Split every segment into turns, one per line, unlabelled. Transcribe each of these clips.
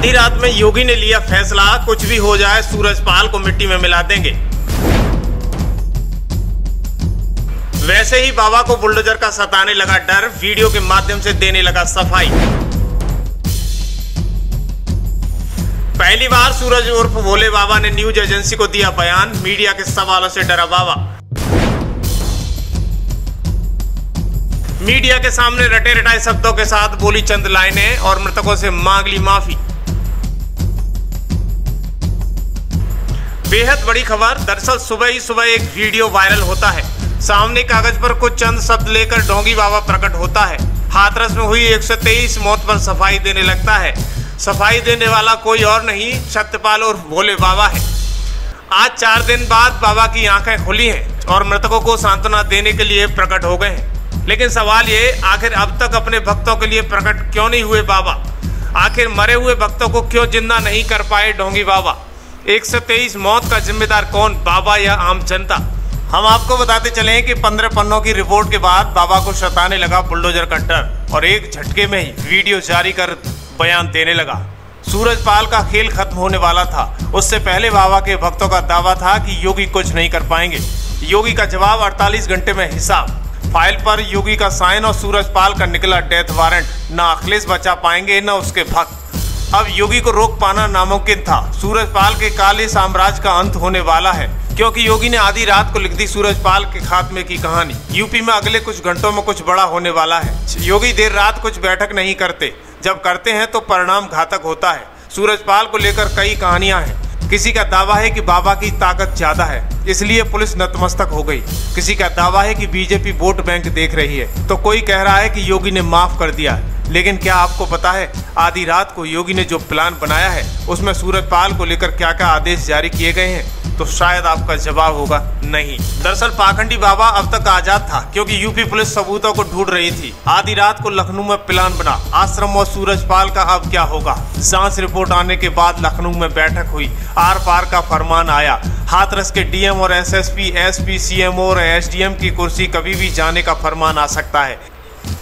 आधी रात में योगी ने लिया फैसला, कुछ भी हो जाए सूरजपाल को मिट्टी में मिला देंगे। वैसे ही बाबा को बुलडोजर का सताने लगा डर, वीडियो के माध्यम से देने लगा सफाई। पहली बार सूरज उर्फ भोले बाबा ने न्यूज एजेंसी को दिया बयान, मीडिया के सवालों से डरा बाबा। मीडिया के सामने रटे रटाए शब्दों के साथ बोली चंद लाइनें और मृतकों से मांग ली माफी। बेहद बड़ी खबर, दरअसल सुबह ही सुबह एक वीडियो वायरल होता है। सामने कागज पर कुछ चंद शब्द लेकर ढोंगी बाबा प्रकट होता है। हाथरस में हुई 123 मौत पर सफाई देने लगता है। सफाई देने वाला कोई और नहीं, सत्यपाल और भोले बाबा है। आज 4 दिन बाद बाबा की आंखें खुली हैं और मृतकों को सांत्वना देने के लिए प्रकट हो गए हैं। लेकिन सवाल ये, आखिर अब तक अपने भक्तों के लिए प्रकट क्यों नहीं हुए बाबा? आखिर मरे हुए भक्तों को क्यों जिंदा नहीं कर पाए ढोंगी बाबा? 123 मौत का जिम्मेदार कौन, बाबा या आम जनता? हम आपको बताते चले कि 15 पन्नों की रिपोर्ट के बाद बाबा को सताने लगा बुलडोजर का डर और एक झटके में ही वीडियो जारी कर बयान देने लगा। सूरजपाल का खेल खत्म होने वाला था। उससे पहले बाबा के भक्तों का दावा था कि योगी कुछ नहीं कर पाएंगे। योगी का जवाब 48 घंटे में हिसाब। फाइल पर योगी का साइन और सूरजपाल का निकला डेथ वारंट। न अखिलेश बचा पाएंगे न उसके भक्त। अब योगी को रोक पाना नामुमकिन था। सूरजपाल के काले साम्राज्य का अंत होने वाला है, क्योंकि योगी ने आधी रात को लिख दी सूरजपाल के खात्मे की कहानी। यूपी में अगले कुछ घंटों में कुछ बड़ा होने वाला है। योगी देर रात कुछ बैठक नहीं करते, जब करते हैं तो परिणाम घातक होता है। सूरजपाल को लेकर कई कहानियां हैं। किसी का दावा है कि बाबा की ताकत ज्यादा है, इसलिए पुलिस नतमस्तक हो गई। किसी का दावा है कि बीजेपी वोट बैंक देख रही है, तो कोई कह रहा है कि योगी ने माफ कर दिया। लेकिन क्या आपको पता है आधी रात को योगी ने जो प्लान बनाया है उसमें सूरजपाल को लेकर क्या क्या आदेश जारी किए गए हैं? तो शायद आपका जवाब होगा नहीं। दरअसल पाखंडी बाबा अब तक आजाद था, क्योंकि यूपी पुलिस सबूतों को ढूंढ रही थी। आधी रात को लखनऊ में प्लान बना। आश्रम और सूरजपाल का अब क्या होगा? जांच रिपोर्ट आने के बाद लखनऊ में बैठक हुई। आर पार का फरमान आया। हाथरस के डीएम और एसएसपी, एसपी, सीएमओ और एसडीएम की कुर्सी कभी भी जाने का फरमान आ सकता है।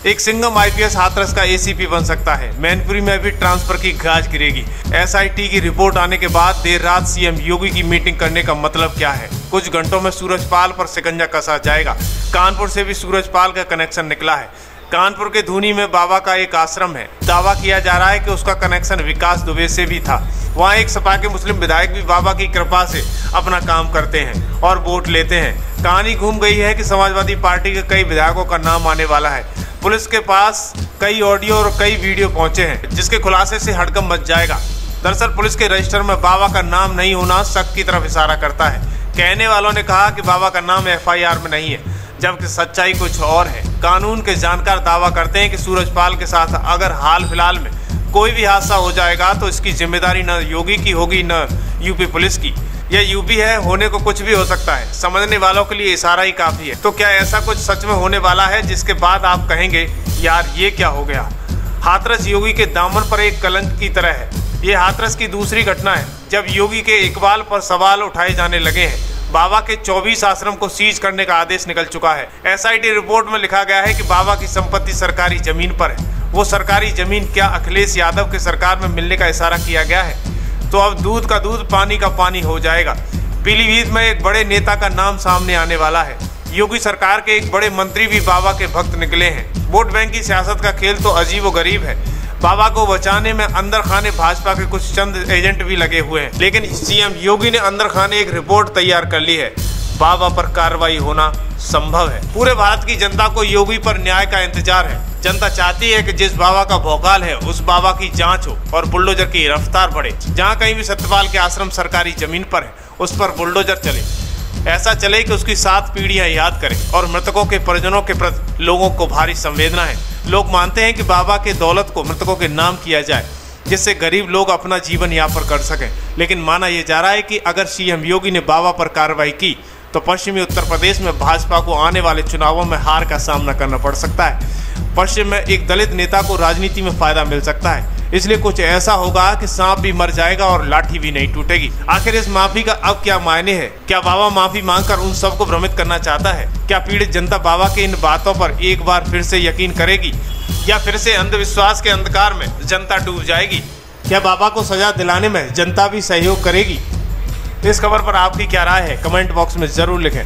एक सिंघम आईपीएस हाथरस का एसीपी बन सकता है। मैनपुरी में भी ट्रांसफर की गाज गिरेगी। एसआईटी की रिपोर्ट आने के बाद देर रात सीएम योगी की मीटिंग करने का मतलब क्या है? कुछ घंटों में सूरजपाल पर शिकंजा कसा जाएगा। कानपुर से भी सूरजपाल का कनेक्शन निकला है। कानपुर के धूनी में बाबा का एक आश्रम है। दावा किया जा रहा है कि उसका कनेक्शन विकास दुबे से भी था। वहाँ एक सपा के मुस्लिम विधायक भी बाबा की कृपा से अपना काम करते हैं और वोट लेते हैं। कहानी घूम गई है कि समाजवादी पार्टी के कई विधायकों का नाम आने वाला है। पुलिस के पास कई ऑडियो और कई वीडियो पहुंचे हैं, जिसके खुलासे से हड़कंप मच जाएगा। दरअसल पुलिस के रजिस्टर में बाबा का नाम नहीं होना शक की तरफ इशारा करता है। कहने वालों ने कहा कि बाबा का नाम एफआईआर में नहीं है, जबकि सच्चाई कुछ और है। कानून के जानकार दावा करते हैं कि सूरजपाल के साथ अगर हाल फिलहाल में कोई भी हादसा हो जाएगा तो इसकी जिम्मेदारी न योगी की होगी न यूपी पुलिस की। यह यूपी है, होने को कुछ भी हो सकता है। समझने वालों के लिए इशारा ही काफी है। तो क्या ऐसा कुछ सच में होने वाला है जिसके बाद आप कहेंगे यार ये क्या हो गया? हाथरस योगी के दामन पर एक कलंक की तरह है। ये हाथरस की दूसरी घटना है जब योगी के इकबाल पर सवाल उठाए जाने लगे हैं। बाबा के 24 आश्रम को सीज करने का आदेश निकल चुका है। एसआईटी रिपोर्ट में लिखा गया है कि बाबा की संपत्ति सरकारी जमीन पर है। वो सरकारी जमीन क्या अखिलेश यादव की सरकार में मिलने का इशारा किया गया है? तो अब दूध का दूध पानी का पानी हो जाएगा। पीलीभीत में एक बड़े नेता का नाम सामने आने वाला है। योगी सरकार के एक बड़े मंत्री भी बाबा के भक्त निकले हैं। वोट बैंक की सियासत का खेल तो अजीब व गरीब है। बाबा को बचाने में अंदर खाने भाजपा के कुछ चंद एजेंट भी लगे हुए हैं, लेकिन सीएम योगी ने अंदर खाने एक रिपोर्ट तैयार कर ली है। बाबा पर कार्रवाई होना संभव है। पूरे भारत की जनता को योगी पर न्याय का इंतजार है। जनता चाहती है कि जिस बाबा का भौकाल है उस बाबा की जांच हो और बुलडोजर की रफ्तार बढ़े। जहां कहीं भी सत्यपाल के आश्रम सरकारी जमीन पर है उस पर बुलडोजर चले। ऐसा चले कि उसकी 7 पीढ़ियां याद करें। और मृतकों के परिजनों के प्रति लोगों को भारी संवेदना है। लोग मानते हैं कि बाबा के दौलत को मृतकों के नाम किया जाए, जिससे गरीब लोग अपना जीवन यापन कर सकें। लेकिन माना यह जा रहा है कि अगर सीएम योगी ने बाबा पर कार्रवाई की तो पश्चिमी उत्तर प्रदेश में भाजपा को आने वाले चुनावों में हार का सामना करना पड़ सकता है। पश्चिम में एक दलित नेता को राजनीति में फायदा मिल सकता है। इसलिए कुछ ऐसा होगा कि सांप भी मर जाएगा और लाठी भी नहीं टूटेगी। आखिर इस माफी का अब क्या मायने है? क्या बाबा माफी मांगकर उन सबको भ्रमित करना चाहता है? क्या पीड़ित जनता बाबा के इन बातों पर एक बार फिर से यकीन करेगी, या फिर से अंधविश्वास के अंधकार में जनता डूब जाएगी? क्या बाबा को सजा दिलाने में जनता भी सहयोग करेगी? इस खबर पर आपकी क्या राय है? कमेंट बॉक्स में जरूर लिखें।